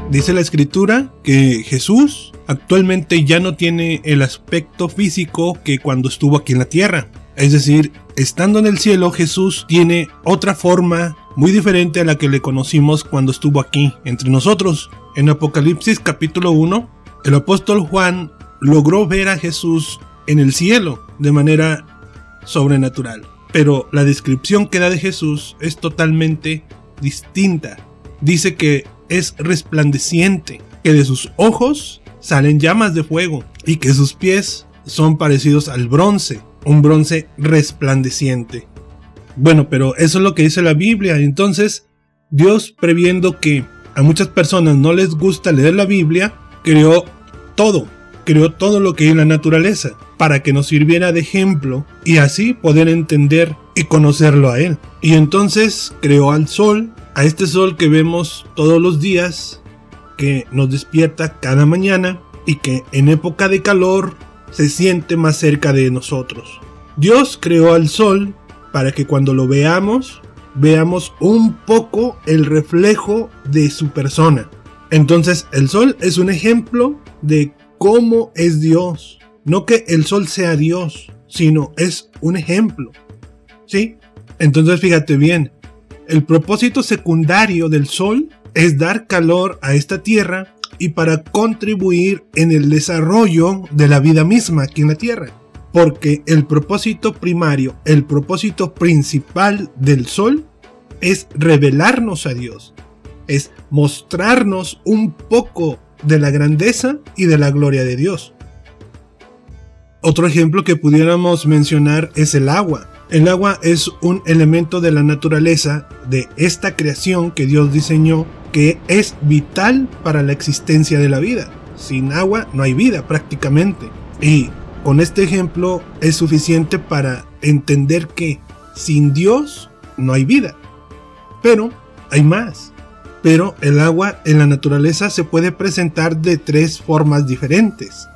Dice la escritura que Jesús actualmente ya no tiene el aspecto físico que cuando estuvo aquí en la tierra. Es decir, estando en el cielo, Jesús tiene otra forma muy diferente a la que le conocimos cuando estuvo aquí entre nosotros. En Apocalipsis capítulo 1, el apóstol Juan logró ver a Jesús en el cielo de manera sobrenatural. Pero la descripción que da de Jesús es totalmente distinta. Dice que es resplandeciente, que de sus ojos salen llamas de fuego y que sus pies son parecidos al bronce, un bronce resplandeciente. Bueno, pero eso es lo que dice la Biblia. Entonces, Dios, previendo que a muchas personas no les gusta leer la Biblia, creó todo lo que hay en la naturaleza para que nos sirviera de ejemplo y así poder entender y conocerlo a Él. Y entonces creó al sol, a este sol que vemos todos los días, que nos despierta cada mañana y que en época de calor se siente más cerca de nosotros. Dios creó al sol para que cuando lo veamos un poco el reflejo de su persona. Entonces el sol es un ejemplo de cómo es Dios. No que el sol sea Dios, sino es un ejemplo. ¿Sí? Entonces fíjate bien, el propósito secundario del sol es dar calor a esta tierra y para contribuir en el desarrollo de la vida misma aquí en la tierra. Porque el propósito primario, el propósito principal del sol es revelarnos a Dios, es mostrarnos un poco de la grandeza y de la gloria de Dios. Otro ejemplo que pudiéramos mencionar es el agua. El agua es un elemento de la naturaleza, de esta creación que Dios diseñó, que es vital para la existencia de la vida. Sin agua no hay vida prácticamente. Y con este ejemplo es suficiente para entender que sin Dios no hay vida. Pero hay más. Pero el agua en la naturaleza se puede presentar de tres formas diferentes: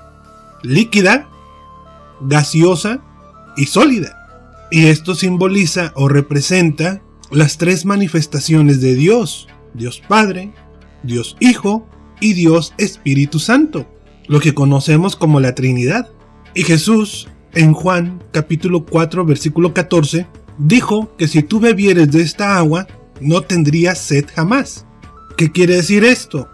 líquida, gaseosa y sólida. Y esto simboliza o representa las tres manifestaciones de Dios: Dios Padre, Dios Hijo y Dios Espíritu Santo, lo que conocemos como la Trinidad. Y Jesús, en Juan capítulo 4 versículo 14, dijo que si tú bebieres de esta agua, no tendrías sed jamás. ¿Qué quiere decir esto?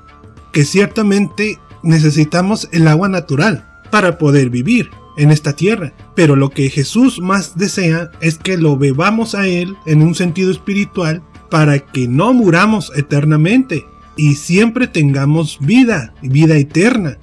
Que ciertamente necesitamos el agua natural para poder vivir en esta tierra, pero lo que Jesús más desea es que lo bebamos a Él en un sentido espiritual para que no muramos eternamente y siempre tengamos vida eterna.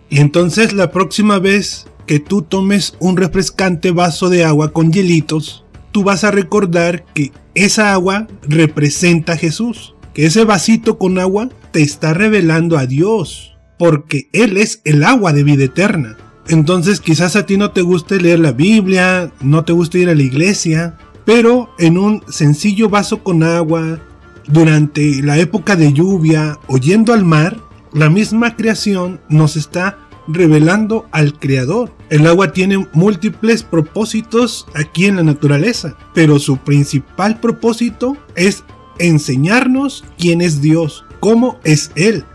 Y entonces la próxima vez que tú tomes un refrescante vaso de agua con hielitos, tú vas a recordar que esa agua representa a Jesús, que ese vasito con agua te está revelando a Dios, porque Él es el agua de vida eterna. Entonces quizás a ti no te guste leer la Biblia, no te guste ir a la iglesia, pero en un sencillo vaso con agua, durante la época de lluvia o yendo al mar, la misma creación nos está revelando al Creador. El agua tiene múltiples propósitos aquí en la naturaleza, pero su principal propósito es enseñarnos quién es Dios, cómo es Él.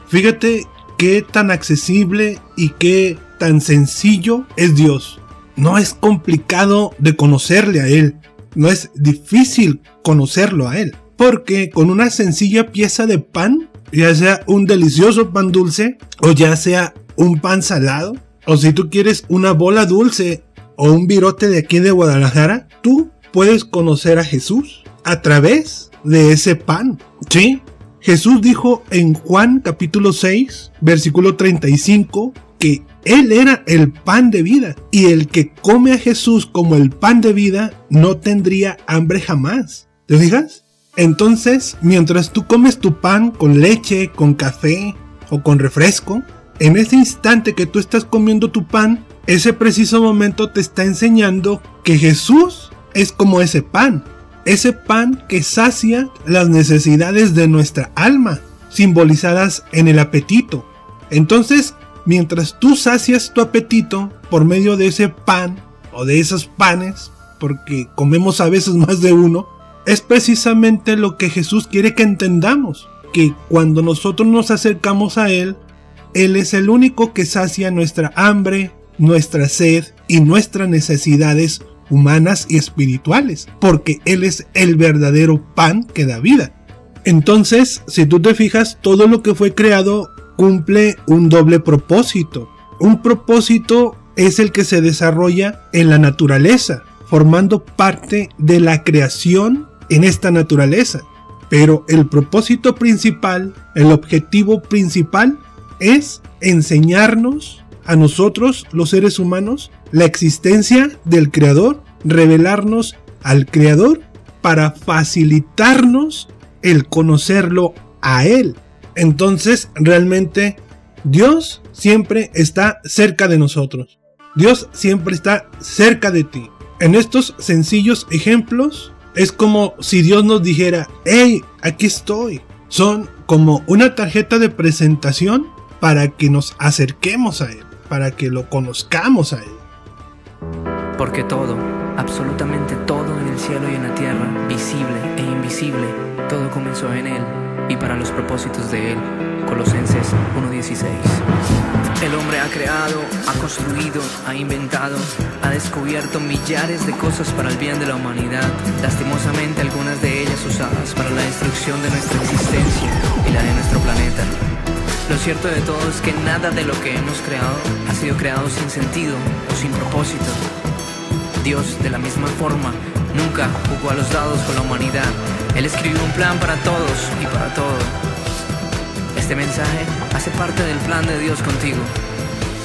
Fíjate qué tan accesible y qué tan sencillo es Dios. No es complicado de conocerle a Él, no es difícil conocerlo a Él, porque con una sencilla pieza de pan, ya sea un delicioso pan dulce o ya sea un pan salado, o si tú quieres una bola dulce o un virote de aquí de Guadalajara, tú puedes conocer a Jesús a través de ese pan. ¿Sí? Jesús dijo en Juan capítulo 6 versículo 35 que Él era el pan de vida, y el que come a Jesús como el pan de vida no tendría hambre jamás. ¿Te fijas? Entonces, mientras tú comes tu pan con leche, con café o con refresco, en ese instante que tú estás comiendo tu pan, ese preciso momento te está enseñando que Jesús es como ese pan que sacia las necesidades de nuestra alma, simbolizadas en el apetito. Entonces, mientras tú sacias tu apetito por medio de ese pan o de esos panes, porque comemos a veces más de uno, es precisamente lo que Jesús quiere que entendamos, porque cuando nosotros nos acercamos a Él, Él es el único que sacia nuestra hambre, nuestra sed y nuestras necesidades humanas y espirituales, porque Él es el verdadero pan que da vida. Entonces, si tú te fijas, todo lo que fue creado cumple un doble propósito. Un propósito es el que se desarrolla en la naturaleza, formando parte de la creación en esta naturaleza. Pero el propósito principal, el objetivo principal, es enseñarnos a nosotros, los seres humanos, la existencia del Creador, revelarnos al Creador para facilitarnos el conocerlo a Él. Entonces, realmente, Dios siempre está cerca de nosotros. Dios siempre está cerca de ti. En estos sencillos ejemplos, es como si Dios nos dijera: hey, aquí estoy. Son como una tarjeta de presentación para que nos acerquemos a Él, para que lo conozcamos a Él. Porque todo, absolutamente todo en el cielo y en la tierra, visible e invisible, todo comenzó en Él y para los propósitos de Él. Colosenses 1:16. El hombre ha creado, ha construido, ha inventado, ha descubierto millares de cosas para el bien de la humanidad, lastimosamente algunas de ellas usadas para la destrucción de nuestra existencia y la de nuestro planeta. Lo cierto de todo es que nada de lo que hemos creado ha sido creado sin sentido o sin propósito. Dios, de la misma forma, nunca jugó a los dados con la humanidad. Él escribió un plan para todos y para todo. Este mensaje hace parte del plan de Dios contigo.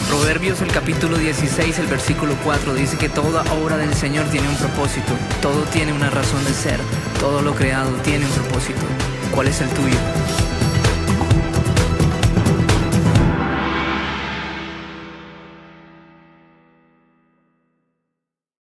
Proverbios, el capítulo 16, el versículo 4, dice que toda obra del Señor tiene un propósito. Todo tiene una razón de ser. Todo lo creado tiene un propósito. ¿Cuál es el tuyo?